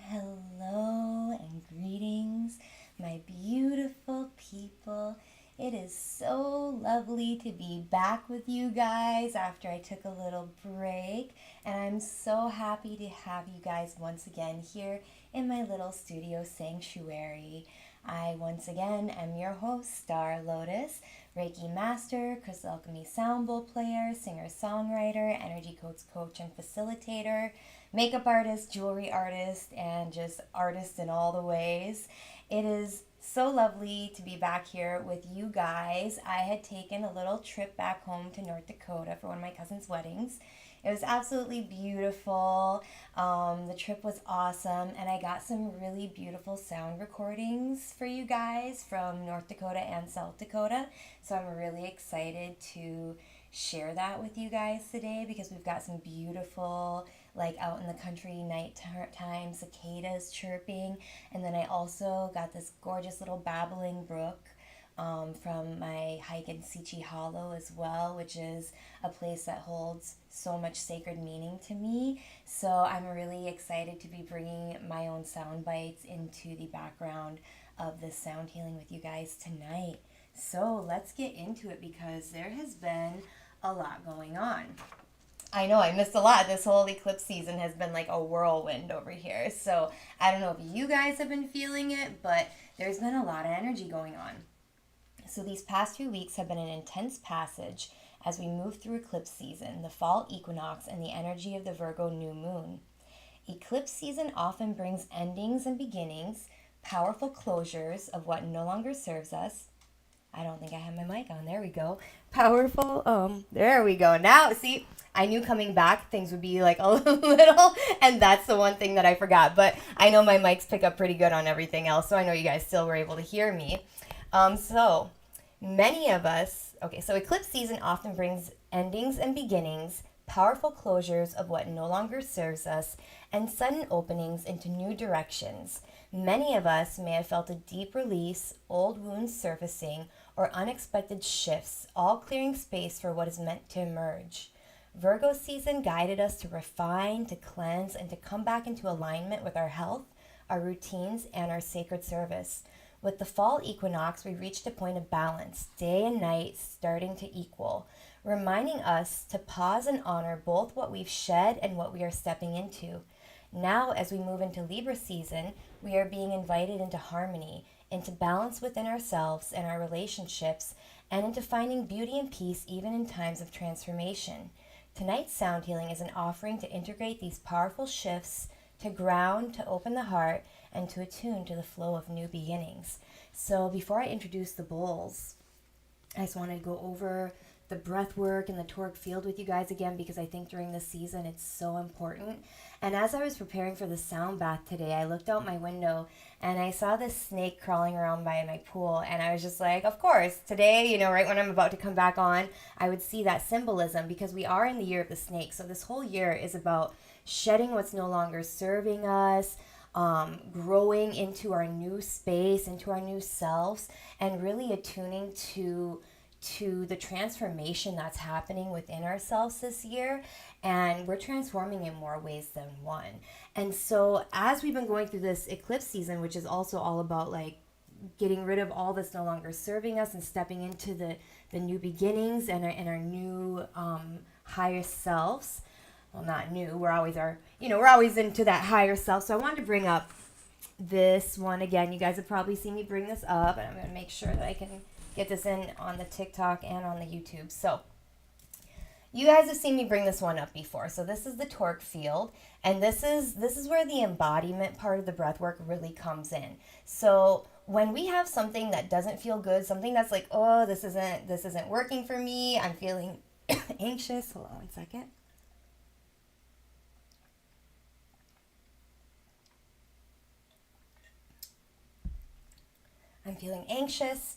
Hello and greetings, my beautiful people. It is so lovely to be back with you guys after I took a little break, and I'm so happy to have you guys once again here in my little studio sanctuary. I once again am your host, Star Lotus, Reiki Master, Crystal Alchemy Sound Bowl player, singer-songwriter, energy coach and facilitator, makeup artist, jewelry artist, and just artist in all the ways. It is so lovely to be back here with you guys. I had taken a little trip back home to North Dakota for one of my cousin's weddings. It was absolutely beautiful. The trip was awesome, and I got some really beautiful sound recordings for you guys from North Dakota and South Dakota. So I'm really excited to share that with you guys today because we've got some beautiful, like out in the country nighttime cicadas chirping, and then I also got this gorgeous little babbling brook from my hike in Sichi Hollow as well, which is a place that holds so much sacred meaning to me. So I'm really excited to be bringing my own sound bites into the background of this sound healing with you guys tonight. So let's get into it because there has been a lot going on. I know I missed a lot. This whole eclipse season has been like a whirlwind over here. So I don't know if you guys have been feeling it, but there's been a lot of energy going on. So these past 2 weeks have been an intense passage as we move through eclipse season, the fall equinox, and the energy of the Virgo new moon. Eclipse season often brings endings and beginnings, powerful closures of what no longer serves us. I don't think I have my mic on. There we go. Powerful. There we go. Now, see, I knew coming back things would be like a little, and that's the one thing that I forgot. But I know my mics pick up pretty good on everything else, so I know you guys still were able to hear me. So many of us, so eclipse season often brings endings and beginnings, powerful closures of what no longer serves us, and sudden openings into new directions. Many of us may have felt a deep release, old wounds surfacing, or unexpected shifts, all clearing space for what is meant to emerge. Virgo season guided us to refine, to cleanse, and to come back into alignment with our health, our routines, and our sacred service. With the fall equinox, we reached a point of balance, day and night starting to equal, reminding us to pause and honor both what we've shed and what we are stepping into. Now, as we move into Libra season, we are being invited into harmony, into balance within ourselves and our relationships, and into finding beauty and peace even in times of transformation. Tonight's sound healing is an offering to integrate these powerful shifts, to ground, to open the heart, and to attune to the flow of new beginnings. So before I introduce the bowls, I just wanted to go over the breath work and the toric field with you guys again because I think during this season it's so important. And as I was preparing for the sound bath today, I looked out my window and I saw this snake crawling around by my pool, and I was just like, of course, today, right when I'm about to come back on, I would see that symbolism because we are in the year of the snake. So this whole year is about shedding what's no longer serving us, growing into our new space, into our new selves, and really attuning to the transformation that's happening within ourselves this year. And we're transforming in more ways than one. And so as we've been going through this eclipse season, which is also all about like getting rid of all that's no longer serving us and stepping into the new beginnings and our new higher selves. Well, not new. We're always into that higher self. So I wanted to bring up this one again. You guys have probably seen me bring this up, and I'm going to make sure that I can get this in on the TikTok and on the YouTube. So you guys have seen me bring this one up before. So this is the toric field, and this is where the embodiment part of the breath work really comes in. So when we have something that doesn't feel good, something that's like, oh, this isn't working for me, I'm feeling anxious. Hold on one second. I'm feeling anxious.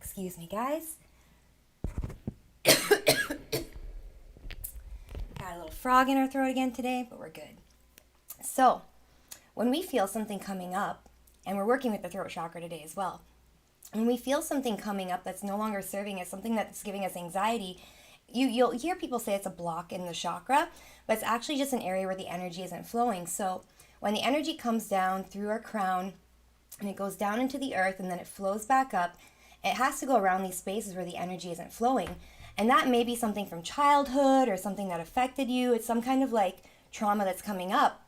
Excuse me, guys. Got a little frog in our throat again today, but we're good. So, when we feel something coming up, and we're working with the throat chakra today as well, when we feel something coming up that's no longer serving us, something that's giving us anxiety, you'll hear people say it's a block in the chakra, but it's actually just an area where the energy isn't flowing. So when the energy comes down through our crown and it goes down into the earth and then it flows back up, it has to go around these spaces where the energy isn't flowing. And that may be something from childhood or something that affected you. It's some kind of like trauma that's coming up,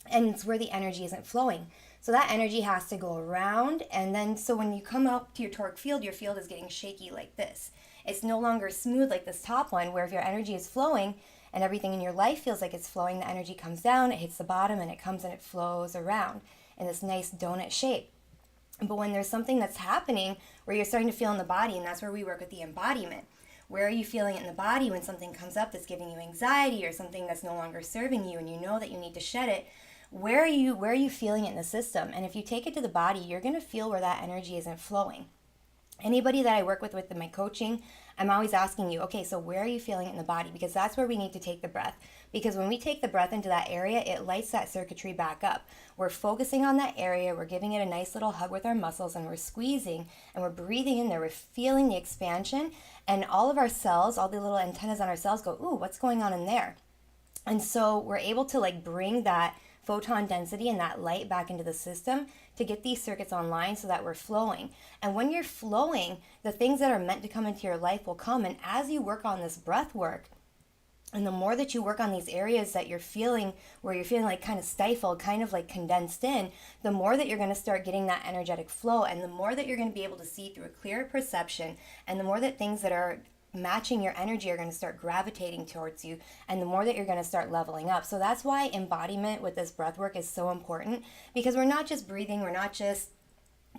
and it's where the energy isn't flowing. So that energy has to go around, and then so when you come up to your toric field, your field is getting shaky like this. It's no longer smooth like this top one, where if your energy is flowing and everything in your life feels like it's flowing, the energy comes down, it hits the bottom, and it comes and it flows around in this nice donut shape. But when there's something that's happening where you're starting to feel in the body, and that's where we work with the embodiment. Where are you feeling it in the body when something comes up that's giving you anxiety or something that's no longer serving you and you know that you need to shed it? Where are you feeling it in the system? And if you take it to the body, you're going to feel where that energy isn't flowing. Anybody that I work with my coaching, I'm always asking you, okay, so where are you feeling it in the body? Because that's where we need to take the breath. Because when we take the breath into that area, it lights that circuitry back up. We're focusing on that area, we're giving it a nice little hug with our muscles, and we're squeezing, and we're breathing in there, we're feeling the expansion, and all of our cells, all the little antennas on our cells go, ooh, what's going on in there? And so we're able to like bring that photon density and that light back into the system to get these circuits online so that we're flowing. And when you're flowing, the things that are meant to come into your life will come. And as you work on this breath work, and the more that you work on these areas that you're feeling, where you're feeling like kind of stifled, kind of like condensed in, the more that you're going to start getting that energetic flow, and the more that you're going to be able to see through a clearer perception, and the more that things that are matching your energy are going to start gravitating towards you, and the more that you're going to start leveling up. So that's why embodiment with this breath work is so important, because we're not just breathing, we're not just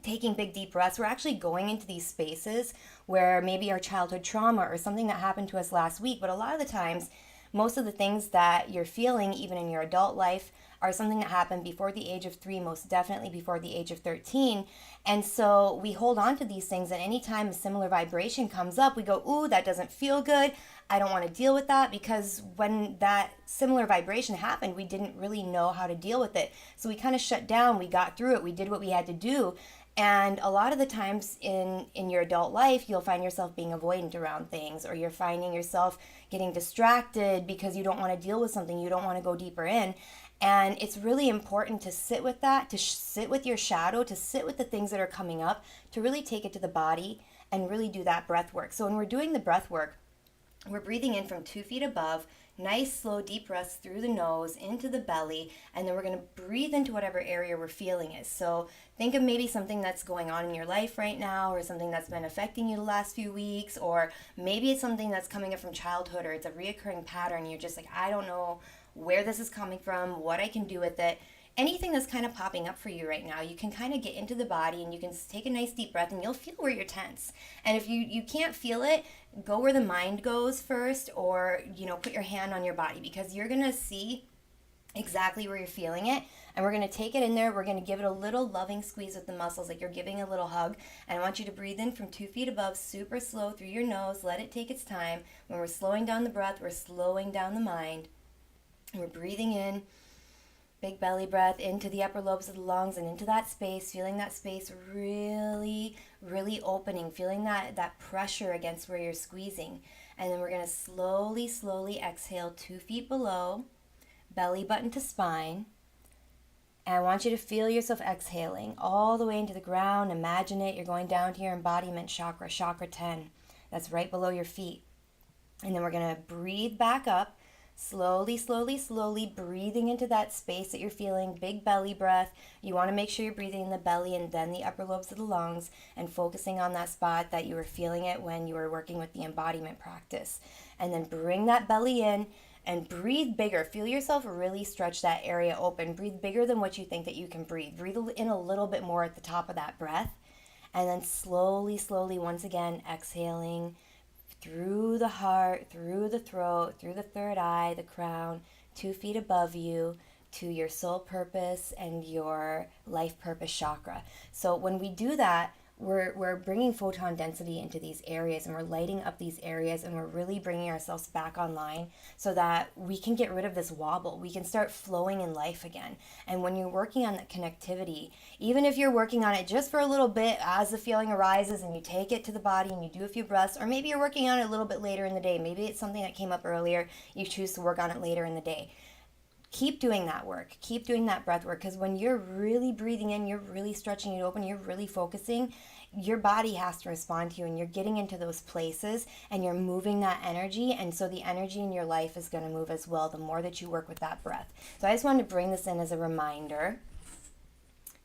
taking big deep breaths, we're actually going into these spaces where maybe our childhood trauma or something that happened to us last week. But a lot of the times, most of the things that you're feeling even in your adult life are something that happened before the age of 3, most definitely before the age of 13. And so we hold on to these things, and anytime a similar vibration comes up, we go, ooh, that doesn't feel good. I don't want to deal with that, because when that similar vibration happened, we didn't really know how to deal with it. So we kind of shut down, we got through it, we did what we had to do. And a lot of the times in your adult life, you'll find yourself being avoidant around things, or you're finding yourself getting distracted because you don't want to deal with something, you don't want to go deeper in. And it's really important to sit with that, to sit with your shadow, to sit with the things that are coming up, to really take it to the body and really do that breath work. So when we're doing the breath work, we're breathing in from 2 feet above, nice, slow, deep breaths through the nose, into the belly, and then we're going to breathe into whatever area we're feeling is. So think of maybe something that's going on in your life right now, or something that's been affecting you the last few weeks, or maybe it's something that's coming up from childhood, or it's a reoccurring pattern. You're just like, I don't know where this is coming from, what I can do with it. Anything that's kind of popping up for you right now, you can kind of get into the body and you can take a nice deep breath, and you'll feel where you're tense. And if you can't feel it, go where the mind goes first, or put your hand on your body, because you're going to see exactly where you're feeling it. And we're going to take it in there, we're going to give it a little loving squeeze with the muscles, like you're giving a little hug. And I want you to breathe in from 2 feet above, super slow through your nose, let it take its time. When we're slowing down the breath, we're slowing down the mind. And we're breathing in, big belly breath into the upper lobes of the lungs and into that space, feeling that space really, really opening, feeling that pressure against where you're squeezing. And then we're going to slowly, slowly exhale 2 feet below, belly button to spine. And I want you to feel yourself exhaling all the way into the ground. Imagine it, you're going down to your embodiment chakra, chakra 10. That's right below your feet. And then we're going to breathe back up. Slowly, slowly, slowly breathing into that space that you're feeling, big belly breath. You want to make sure you're breathing in the belly and then the upper lobes of the lungs, and focusing on that spot that you were feeling it when you were working with the embodiment practice. And then bring that belly in and breathe bigger. Feel yourself really stretch that area open. Breathe bigger than what you think that you can breathe. Breathe in a little bit more at the top of that breath. And then slowly, slowly, once again, exhaling through the heart, through the throat, through the third eye, the crown, 2 feet above you, to your soul purpose and your life purpose chakra. So when we do that, we're bringing photon density into these areas, and we're lighting up these areas, and we're really bringing ourselves back online so that we can get rid of this wobble. We can start flowing in life again. And when you're working on that connectivity, even if you're working on it just for a little bit as the feeling arises and you take it to the body and you do a few breaths, or maybe you're working on it a little bit later in the day, maybe it's something that came up earlier, you choose to work on it later in the day. Keep doing that work. Keep doing that breath work, because when you're really breathing in, you're really stretching it open, you're really focusing, your body has to respond to you, and you're getting into those places and you're moving that energy. And so the energy in your life is going to move as well the more that you work with that breath. So I just wanted to bring this in as a reminder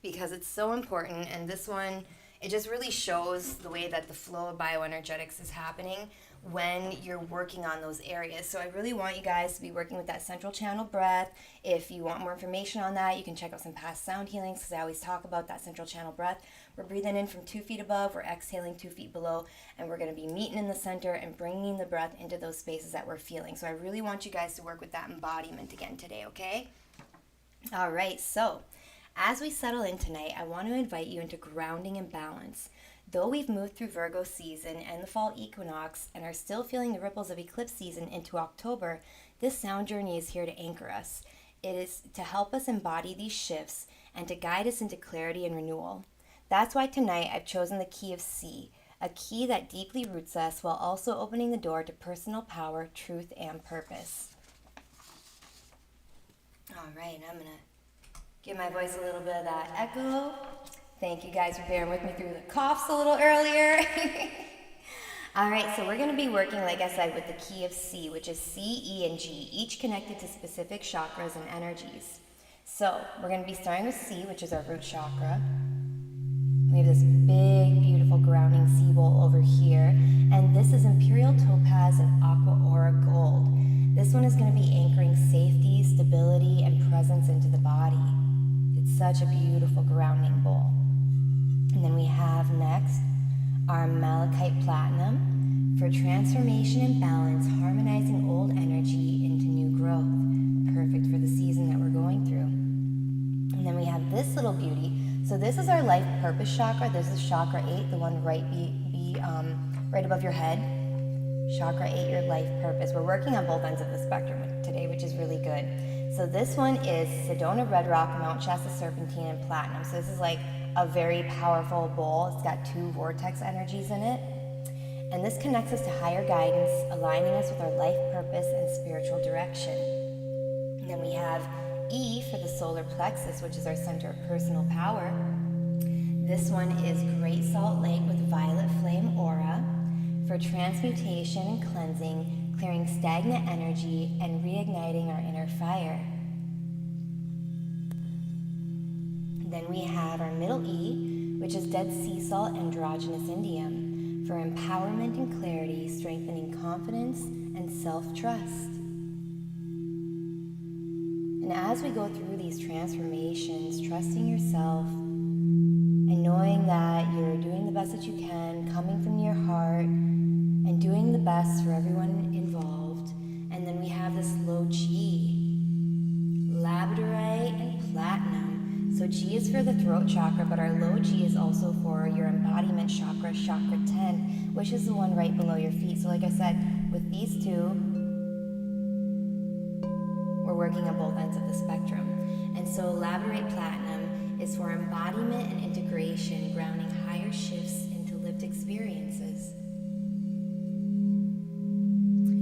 because it's so important. And this one, it just really shows the way that the flow of bioenergetics is happening when you're working on those areas. So I really want you guys to be working with that central channel breath. If you want more information on that, you can check out some past sound healings, because I always talk about that central channel breath. We're breathing in from 2 feet above, we're exhaling 2 feet below, and we're going to be meeting in the center and bringing the breath into those spaces that we're feeling. So I really want you guys to work with that embodiment again today, okay? All right, so as we settle in tonight, I want to invite you into grounding and balance. Though we've moved through Virgo season and the fall equinox and are still feeling the ripples of eclipse season into October, this sound journey is here to anchor us. It is to help us embody these shifts and to guide us into clarity and renewal. That's why tonight I've chosen the key of C, a key that deeply roots us while also opening the door to personal power, truth, and purpose. All right, I'm going to give my voice a little bit of that echo. Thank you guys for bearing with me through the coughs a little earlier. All right, so we're going to be working, like I said, with the key of C, which is C, E, and G, each connected to specific chakras and energies. So we're going to be starting with C, which is our root chakra. We have this big, beautiful grounding sea bowl over here, and this is Imperial Topaz and Aqua Aura Gold. This one is going to be anchoring safety, stability, and presence into the body. It's such a beautiful grounding bowl. And then we have next our Malachite Platinum for transformation and balance, harmonizing old energy into new growth. Perfect for the season that we're going through. And then we have this little beauty. So this is our life purpose chakra. This is chakra 8, the one right above your head. Chakra 8, your life purpose. We're working on both ends of the spectrum today, which is really good. So this one is Sedona Red Rock, Mount Shasta Serpentine, and Platinum. So this is like a very powerful bowl. It's got 2 vortex energies in it. And this connects us to higher guidance, aligning us with our life purpose and spiritual direction. And then we have E for the solar plexus, which is our center of personal power. This one is Great Salt Lake with Violet Flame Aura for transmutation and cleansing, clearing stagnant energy and reigniting our inner fire. Then we have our middle E, which is Dead Sea Salt Androgynous Indium for empowerment and clarity, strengthening confidence and self-trust. And as we go through these transformations, trusting yourself and knowing that you're doing the best that you can, coming from your heart, and doing the best for everyone involved. And then we have this low G, labradorite and platinum. So G is for the throat chakra, but our low G is also for your embodiment chakra, chakra 10, which is the one right below your feet. So like I said, with these two, we're working on both ends of the spectrum. And so labradorite platinum is for embodiment and integration, grounding higher shifts into lived experiences.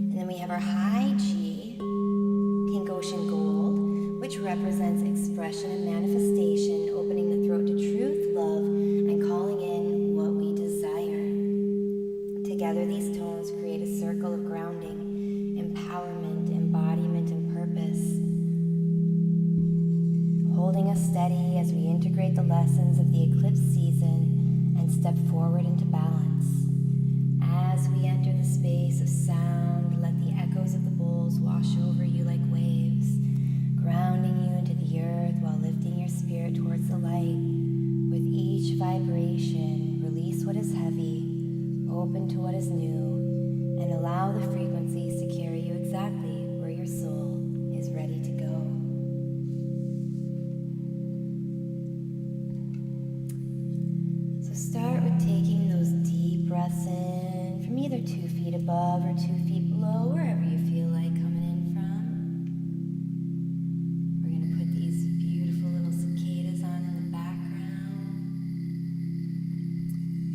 And then we have our high G, pink ocean gold, which represents expression and manifestation, opening the throat to truth, love, and calling in what we desire. Together, these tones create a circle of grounding, empowerment, embodiment, and purpose, holding us steady as we integrate the lessons of the eclipse season and step forward into balance. As we enter the space of sound, let the echoes of the bowls wash over you like waves, grounding you into the earth while lifting your spirit towards the light. With each vibration, release what is heavy, open to what is new, and allow the frequencies to carry you exactly where your soul is ready to go. breaths in from either 2 feet above or 2 feet below, wherever you feel like coming in from. We're going to put these beautiful little cicadas on in the background.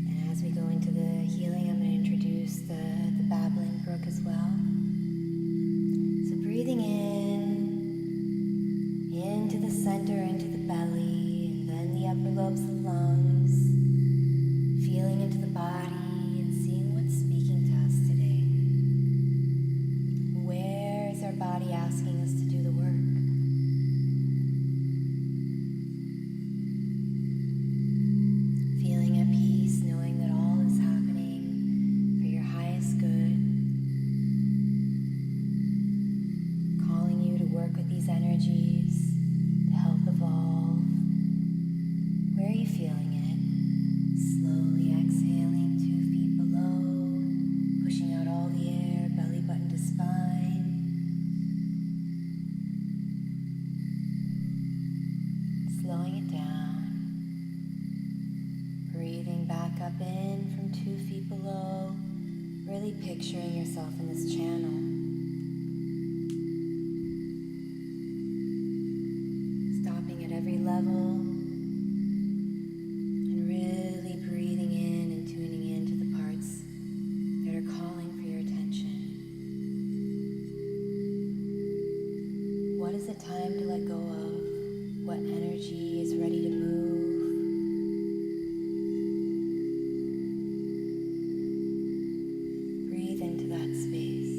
And as we go into the healing, I'm going to introduce the babbling brook as well. So breathing in, into the center, into the belly, and then the upper lobes of the lungs. Feeling into the body and seeing what's speaking to us today. Where is our body asking us to do the work? Feeling at peace, knowing that all is happening for your highest good. Calling you to work with these energies to help evolve. Where are you feeling it? Slowly exhaling 2 feet below, pushing out all the air, belly button to spine. Slowing it down. Breathing back up in from 2 feet below, really picturing yourself in this channel. Stopping at every level. Time to let go of what energy is ready to move. Breathe into that space.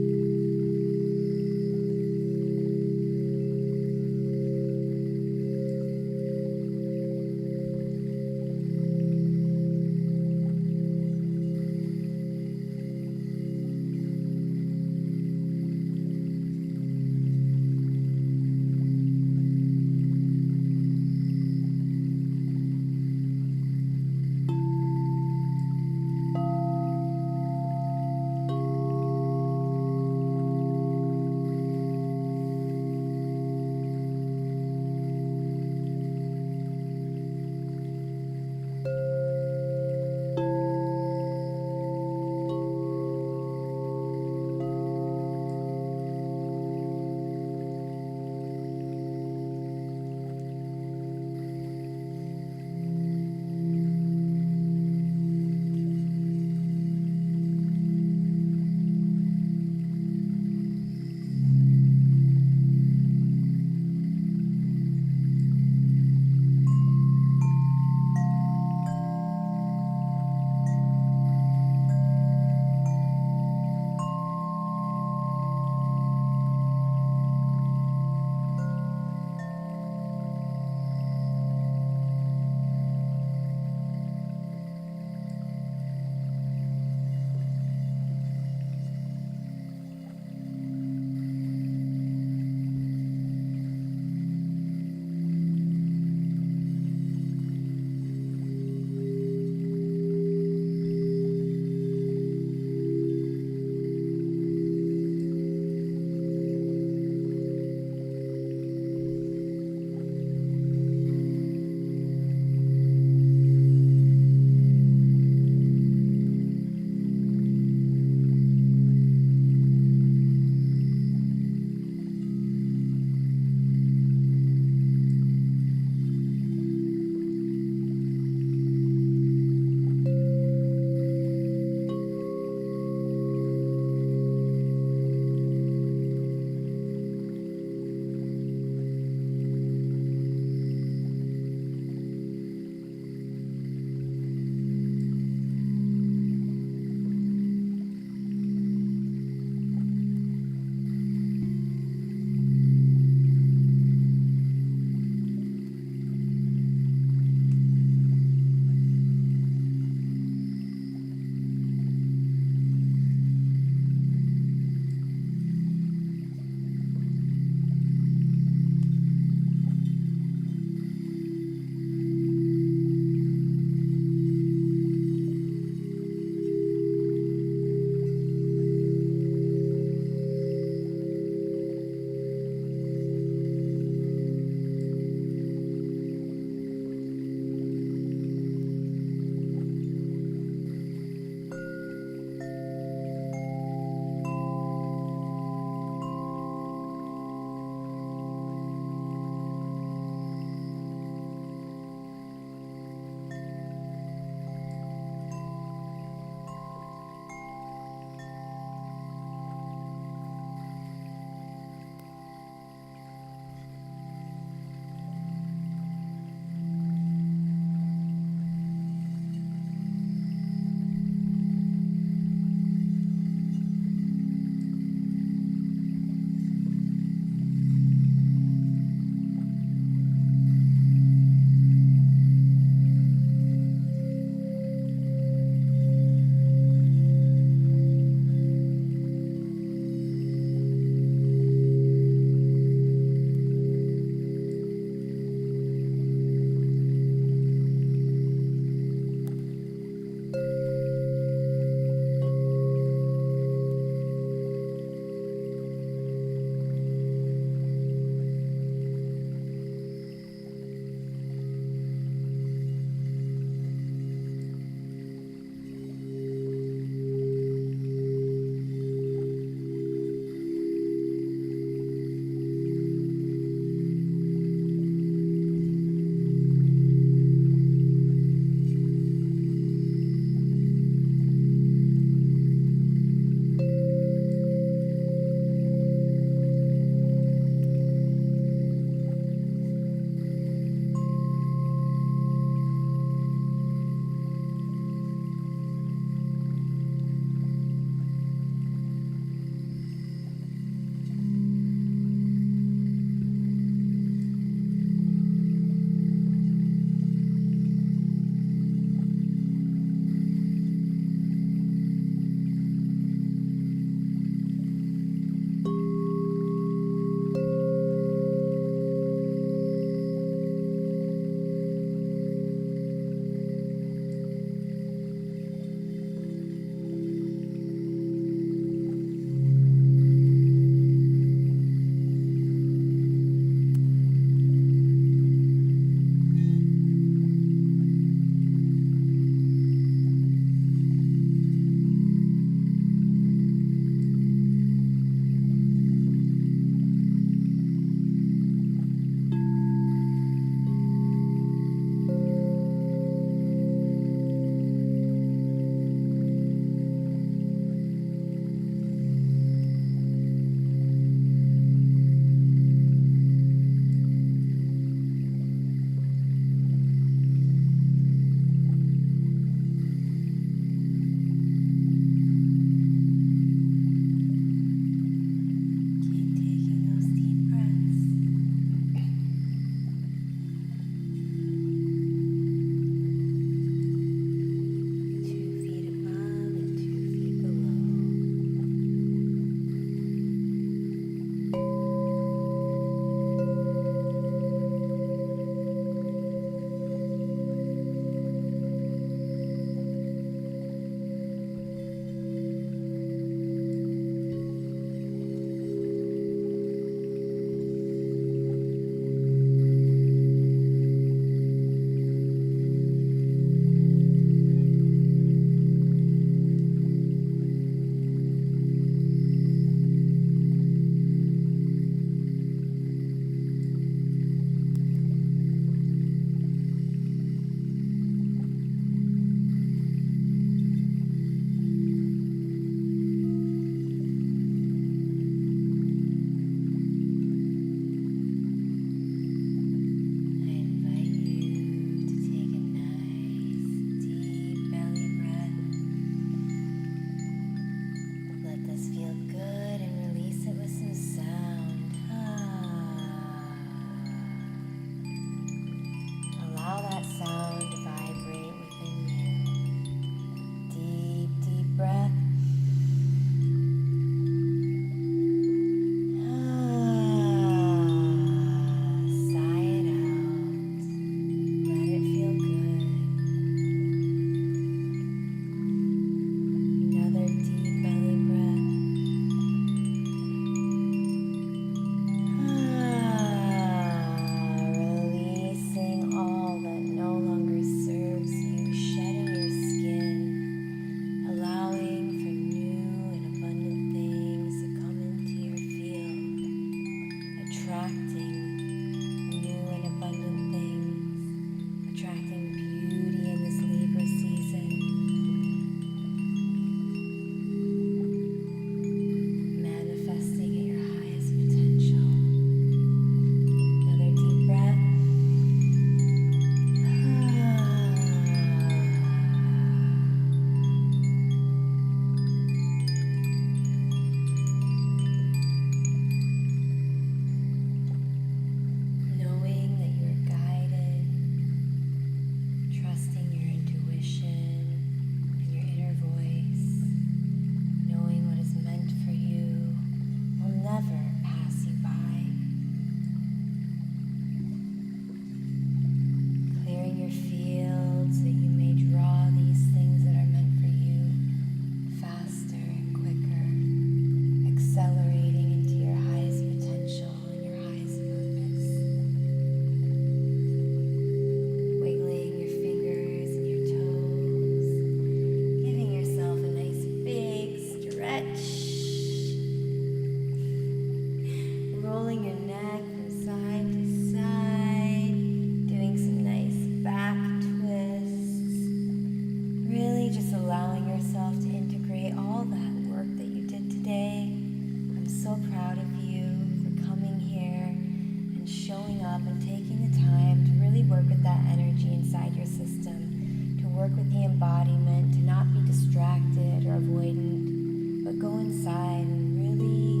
up and taking the time to really work with that energy inside your system, to work with the embodiment, to not be distracted or avoidant, but go inside and really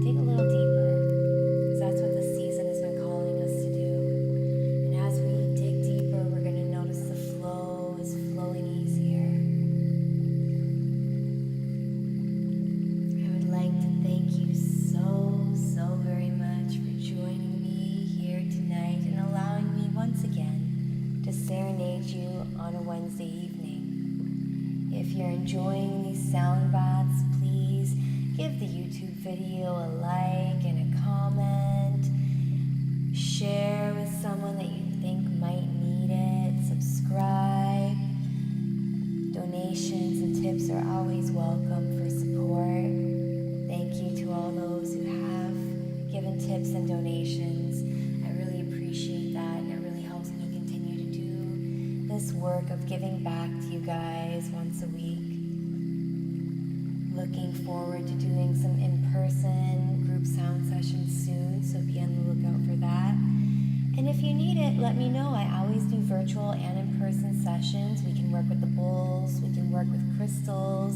dig a little deeper, because that's what this season has been calling us to do. And as we dig deeper, we're going to notice the flow is flowing easier. I would like to thank you so very much for joining me here tonight and allowing me once again to serenade you on a Wednesday evening. If you're enjoying these sound baths, please give the YouTube video a like and a comment. Share with someone that you think might need it. Subscribe. Donations and tips are always welcome for support. Thank you to all those who have given tips and donations. I really appreciate that, and it really helps me continue to do this work of giving back to you guys once a week. Looking forward to doing some in-person group sound sessions soon, so be on the lookout for that. And if you need it, let me know. I always do virtual and in-person sessions. We can work with the bowls, we can work with crystals,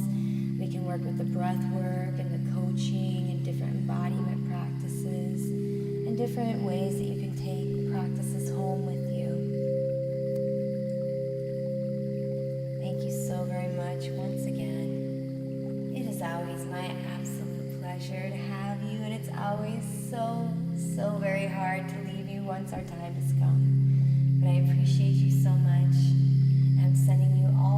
we can work with the breath work and the coaching and different embodiment practices and different ways that you can take practices home with you. Thank you so very much once again. It is always my absolute pleasure to have you, and it's always so very hard to leave you once our time has come. But I appreciate you so much. I'm sending you all